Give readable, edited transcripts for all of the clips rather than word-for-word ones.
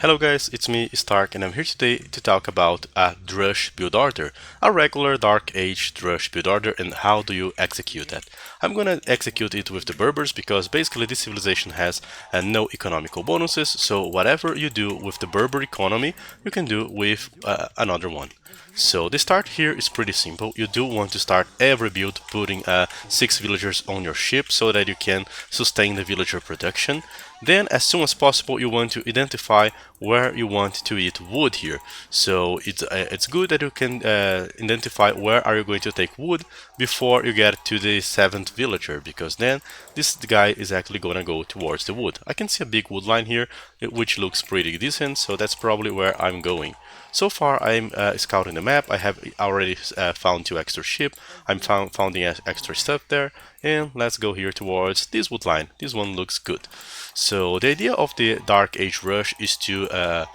Hello guys, it's me, Stark, and I'm here today to talk about a Drush build order, a regular Dark Age Drush build order, and how do you execute that. I'm gonna execute it with the Berbers because basically this civilization has no economical bonuses, so whatever you do with the Berber economy, you can do with another one. So the start here is pretty simple. You do want to start every build putting 6 villagers on your ship so that you can sustain the villager production. Then as soon as possible you want to identify where you want to eat wood here. So it's good that you can identify where are you going to take wood before you get to the 7th villager, because then this guy is actually gonna go towards the wood. I can see a big wood line here which looks pretty decent, so that's probably where I'm going. So far I'm scouting the map. I have already found 2 extra ship. I'm founding extra stuff there, and let's go here towards this wood line. This one looks good. So the idea of the Dark Age Rush is to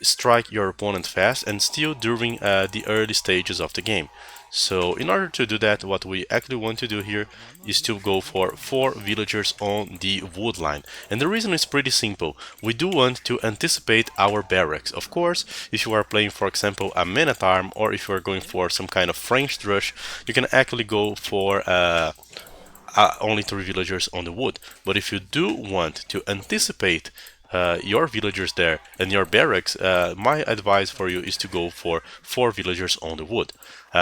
strike your opponent fast and still during the early stages of the game. So in order to do that, what we actually want to do here is to go for 4 villagers on the wood line. And the reason is pretty simple. We do want to anticipate our barracks. Of course, if you are playing, for example, a man-at-arm, or if you are going for some kind of French rush, you can actually go for only 3 villagers on the wood. But if you do want to anticipate your villagers there and your barracks, my advice for you is to go for 4 villagers on the wood.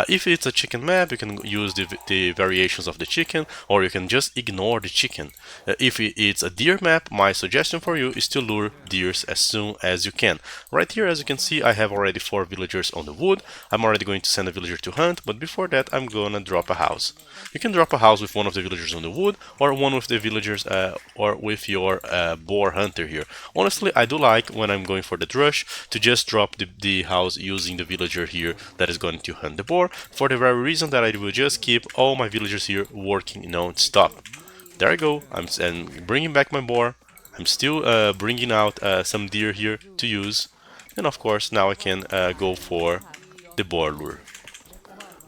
If it's a chicken map, you can use the variations of the chicken, or you can just ignore the chicken. If it's a deer map, my suggestion for you is to lure deers as soon as you can. Right here, as you can see, I have already 4 villagers on the wood. I'm already going to send a villager to hunt, but before that I'm gonna drop a house. You can drop a house with one of the villagers on the wood, or one of the villagers, or with your boar hunter here. Honestly, I do like, when I'm going for the Drush, to just drop the house using the villager here that is going to hunt the boar, for the very reason that I will just keep all my villagers here working non-stop. There I go, I'm bringing back my boar. I'm still bringing out some deer here to use, and of course now I can go for the boar lure.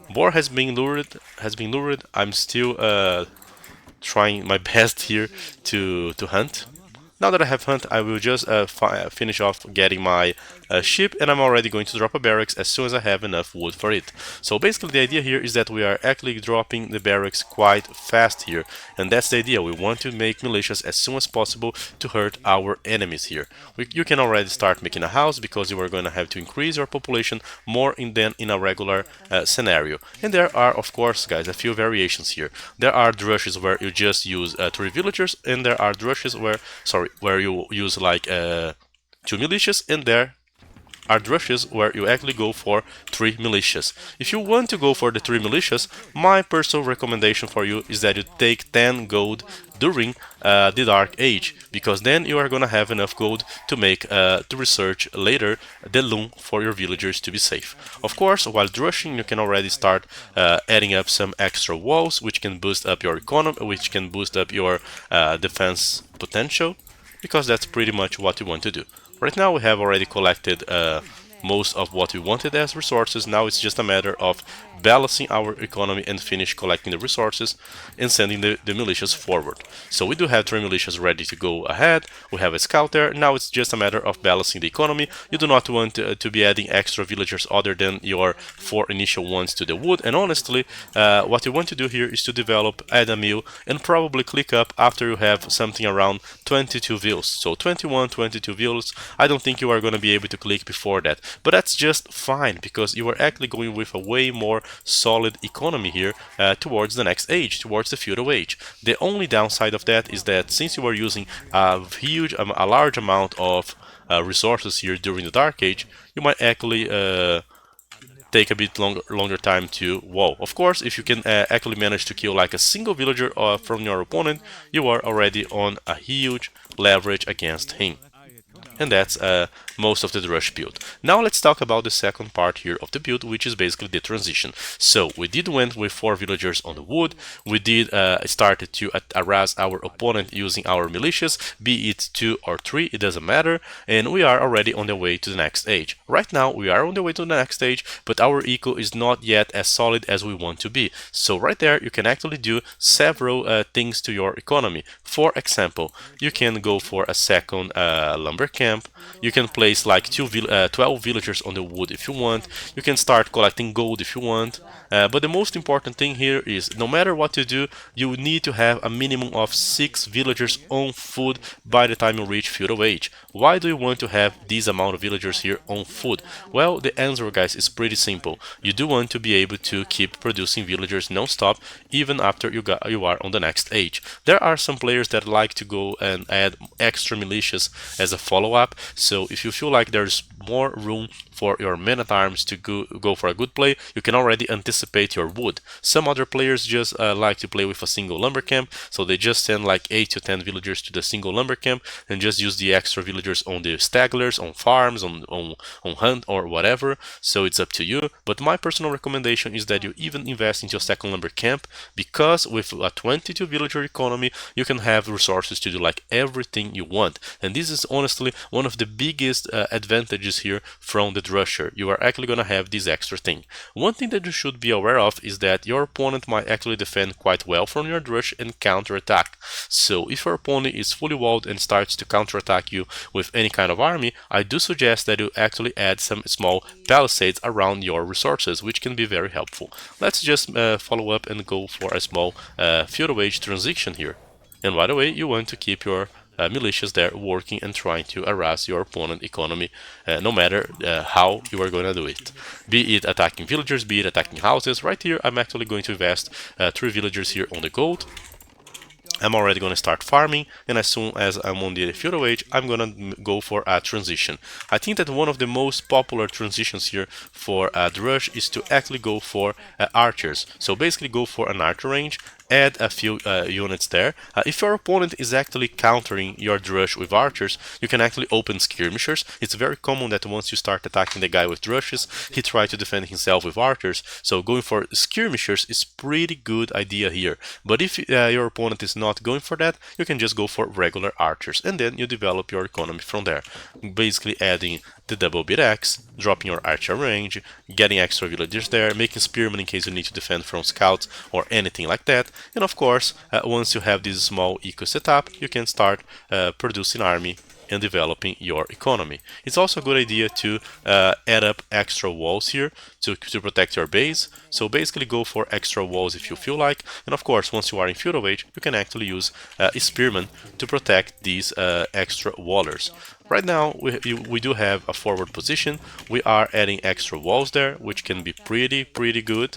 Boar has been lured. I'm still trying my best here to hunt. Now that I have hunt, I will just finish off getting my ship, and I'm already going to drop a barracks as soon as I have enough wood for it. So basically the idea here is that we are actually dropping the barracks quite fast here, and that's the idea. We want to make militias as soon as possible to hurt our enemies here. You can already start making a house because you are going to have to increase your population more than in a regular scenario. And there are, of course, guys, a few variations here. There are drushes where you just use 3 villagers, and there are drushes where you use like 2 militias, and there are drushes where you actually go for 3 militias. If you want to go for the 3 militias, my personal recommendation for you is that you take 10 gold during the Dark Age, because then you are gonna have enough gold to make to research later the loom for your villagers to be safe. Of course, while drushing, you can already start adding up some extra walls, which can boost up your economy, which can boost up your defense potential, because that's pretty much what you want to do. Right now we have already collected most of what we wanted as resources. Now it's just a matter of balancing our economy and finish collecting the resources and sending the militias forward. So we do have 3 militias ready to go ahead. We have a scout there. Now it's just a matter of balancing the economy. You do not want to be adding extra villagers other than your 4 initial ones to the wood. And honestly, what you want to do here is to develop, add a mill, and probably click up after you have something around 22 vills. So 21, 22 vills. I don't think you are going to be able to click before that. But that's just fine, because you are actually going with a way more solid economy here towards the next age, towards the Feudal Age. The only downside of that is that since you are using a large amount of resources here during the Dark Age, you might actually take a bit longer time to wall. Of course, if you can actually manage to kill like a single villager from your opponent, you are already on a huge leverage against him. And that's most of the Drush build. Now let's talk about the second part here of the build, which is basically the transition. So we did went with 4 villagers on the wood. We did started to harass our opponent using our militias, be it 2 or 3, it doesn't matter, and we are already on the way to the next stage. Right now we are on the way to the next stage, but our eco is not yet as solid as we want to be. So right there you can actually do several things to your economy. For example, you can go for a second lumber camp camp. You can place like 12 villagers on the wood if you want. You can start collecting gold if you want. But the most important thing here is no matter what you do, you need to have a minimum of 6 villagers on food by the time you reach feudal age. Why do you want to have this amount of villagers here on food? Well, the answer, guys, is pretty simple. You do want to be able to keep producing villagers non-stop even after you are on the next age. There are some players that like to go and add extra militias as a follow-up, so if you feel like there's more room for your men at arms to go for a good play, you can already anticipate your wood. Some other players just like to play with a single lumber camp, so they just send like 8 to 10 villagers to the single lumber camp and just use the extra villagers on the stagglers, on farms, on hunt or whatever. So it's up to you, but my personal recommendation is that you even invest into a second lumber camp, because with a 22 villager economy you can have resources to do like everything you want, and this is honestly one of the biggest advantages here from the Drusher. You are actually gonna have this extra thing. One thing that you should be aware of is that your opponent might actually defend quite well from your Drush and counterattack. So if your opponent is fully walled and starts to counterattack you with any kind of army, I do suggest that you actually add some small palisades around your resources, which can be very helpful. Let's just follow up and go for a small feudal age transition here. And by the way, you want to keep your militias there working and trying to harass your opponent economy, no matter how you are going to do it. Be it attacking villagers, be it attacking houses. Right here, I'm actually going to invest 3 villagers here on the gold. I'm already going to start farming, and as soon as I'm on the feudal age, I'm going to go for a transition. I think that one of the most popular transitions here for Drush is to actually go for archers. So basically go for an archer range, add a few units there. If your opponent is actually countering your Drush with archers, you can actually open skirmishers. It's very common that once you start attacking the guy with Drushes, he tries to defend himself with archers. So going for skirmishers is pretty good idea here. But if your opponent is not going for that, you can just go for regular archers, and then you develop your economy from there. Basically adding the double beat axe, dropping your archer range, getting extra villagers there, making spearmen in case you need to defend from scouts or anything like that. And of course, once you have this small eco setup, you can start producing army and developing your economy. It's also a good idea to add up extra walls here to protect your base. So basically go for extra walls if you feel like. And of course, once you are in feudal age, you can actually use spearmen to protect these extra wallers. Right now, we do have a forward position. We are adding extra walls there, which can be pretty good.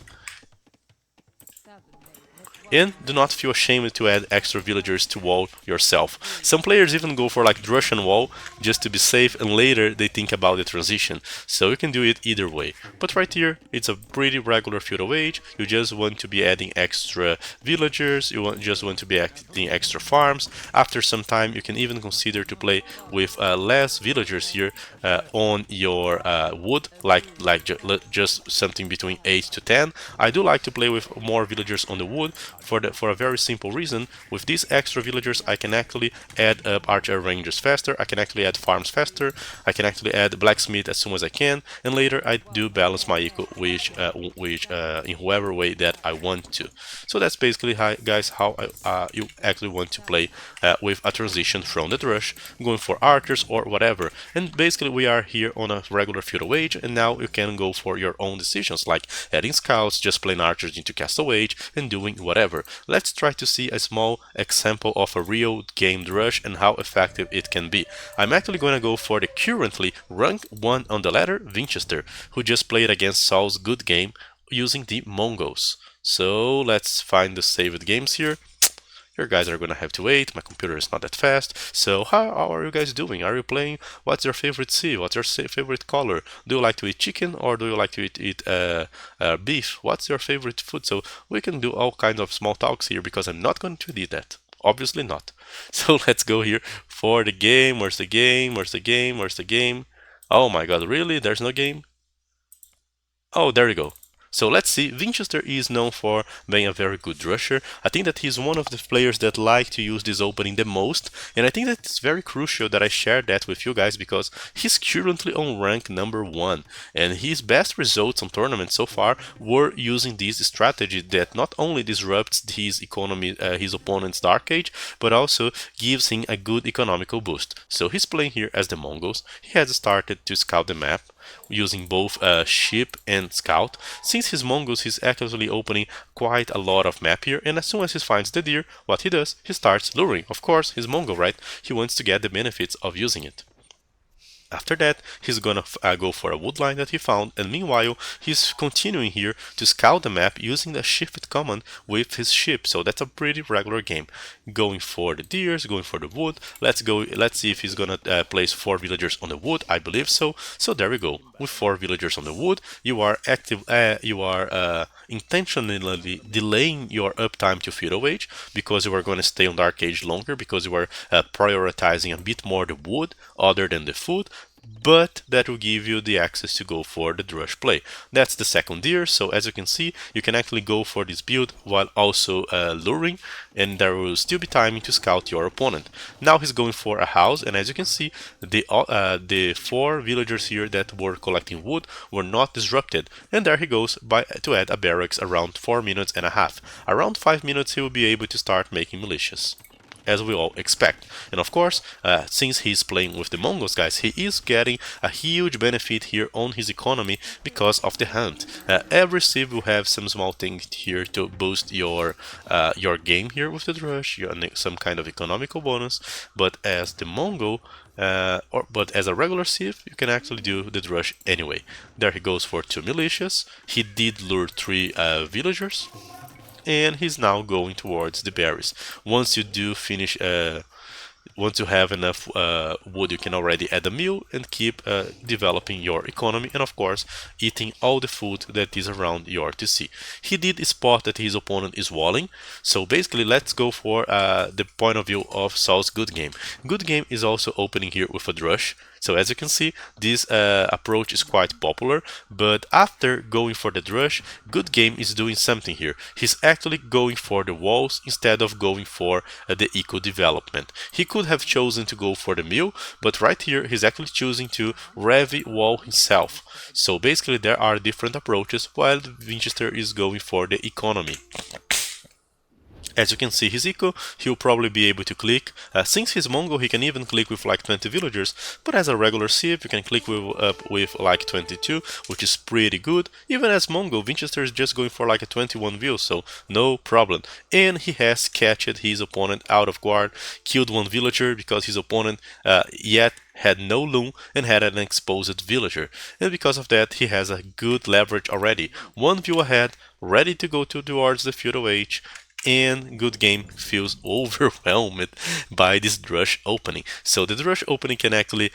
And do not feel ashamed to add extra villagers to wall yourself. Some players even go for like Drush and wall just to be safe, and later they think about the transition. So you can do it either way. But right here, it's a pretty regular feudal age. You just want to be adding extra villagers, just want to be adding extra farms. After some time, you can even consider to play with less villagers here on your wood, like just something between 8 to 10. I do like to play with more villagers on the wood, for a very simple reason. With these extra villagers, I can actually add up archer ranges faster, I can actually add farms faster, I can actually add blacksmith as soon as I can, and later I do balance my eco which in whoever way that I want to. So that's basically guys how you actually want to play with a transition from the Drush, going for archers or whatever. And basically we are here on a regular feudal age, and now you can go for your own decisions, like adding scouts, just playing archers into castle age, and doing whatever. Let's try to see a small example of a real game Drush and how effective it can be. I'm actually going to go for the currently rank 1 on the ladder, Winchester, who just played against Saul's good game using the Mongols. So let's find the saved games here. You guys are gonna have to wait, my computer is not that fast. So how are you guys doing? Are you playing? What's your favorite sea? What's your favorite color? Do you like to eat chicken, or do you like to eat beef? What's your favorite food? So we can do all kinds of small talks here, because I'm not going to do that. Obviously not. So let's go here for the game. Where's the game? Where's the game? Where's the game? Oh my god, really? There's no game? Oh, there you go. So let's see, Winchester is known for being a very good rusher. I think that he's one of the players that like to use this opening the most, and I think that it's very crucial that I share that with you guys because he's currently on rank number 1, and his best results on tournaments so far were using this strategy that not only disrupts his economy, his opponent's Dark Age, but also gives him a good economical boost. So he's playing here as the Mongols. He has started to scout the map using both ship and scout. Since he's Mongols, he's actually opening quite a lot of map here, and as soon as he finds the deer, what he does, he starts luring. Of course, he's Mongol, right? He wants to get the benefits of using it. After that, he's gonna go for a wood line that he found, and meanwhile, he's continuing here to scout the map using the shift command with his ship. So that's a pretty regular game. Going for the deers, going for the wood. Let's see if he's gonna place 4 villagers on the wood. I believe so. So there we go. With 4 villagers on the wood, you are intentionally delaying your uptime to Feudal Age because you are going to stay on Dark Age longer because you are prioritizing a bit more the wood other than the food, but that will give you the access to go for the Drush play. That's the second deer, so as you can see, you can actually go for this build while also luring, and there will still be timing to scout your opponent. Now he's going for a house, and as you can see, the 4 villagers here that were collecting wood were not disrupted, and there he goes to add a barracks around 4 minutes and a half. Around 5 minutes he will be able to start making militias, as we all expect. And of course, since he's playing with the Mongols, guys, he is getting a huge benefit here on his economy because of the hunt. Every civ will have some small thing here to boost your game here with the Drush, some kind of economical bonus, but as the Mongol, but as a regular civ, you can actually do the Drush anyway. There he goes for 2 militias. He did lure 3 villagers, and he's now going towards the berries. Once you do finish, once you have enough wood, you can already add a meal and keep developing your economy, and of course eating all the food that is around your TC. He did spot that his opponent is walling, so basically let's go for the point of view of Saul's Good Game. Good Game is also opening here with a Drush. So as you can see, this approach is quite popular, but after going for the Drush, Good Game is doing something here. He's actually going for the walls instead of going for the eco development. He could have chosen to go for the mill, but right here he's actually choosing to Revi wall himself. So basically there are different approaches while Winchester is going for the economy. As you can see his eco, he'll probably be able to click. Since he's Mongol, he can even click with like 20 villagers, but as a regular civ, you can click up with like 22, which is pretty good. Even as Mongol, Winchester is just going for like a 21 view, so no problem. And he has catched his opponent out of guard, killed 1 villager because his opponent yet had no loom and had an exposed villager, and because of that he has a good leverage already. 1 view ahead, ready to go towards the Feudal Age, and Good Game feels overwhelmed by this Drush opening. So the Drush opening can actually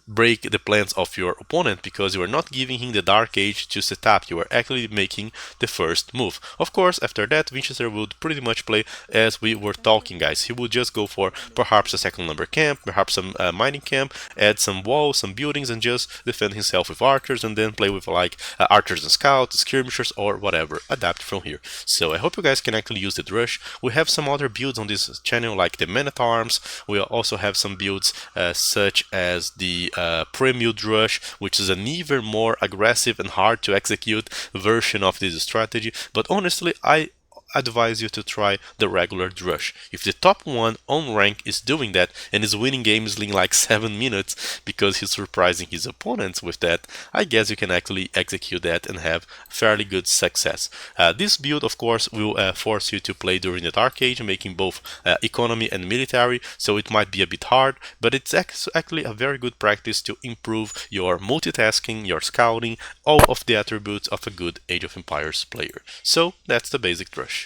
break the plans of your opponent because you are not giving him the Dark Age to set up, you are actually making the first move. Of course, after that, Winchester would pretty much play as we were talking, guys. He would just go for perhaps a second number camp, perhaps some mining camp, add some walls, some buildings, and just defend himself with archers, and then play with like archers and scouts, skirmishers, or whatever. Adapt from here. So I hope you guys can actually use the Drush. We have some other builds on this channel, like the men at arms. We also have some builds such as the Premium Drush, which is an even more aggressive and hard to execute version of this strategy. But honestly, I advise you to try the regular Drush. If the top one on rank is doing that and is winning games in like 7 minutes because he's surprising his opponents with that, I guess you can actually execute that and have fairly good success. This build, of course, will force you to play during the Dark Age, making both economy and military, so it might be a bit hard, but it's actually a very good practice to improve your multitasking, your scouting, all of the attributes of a good Age of Empires player. So that's the basic Drush.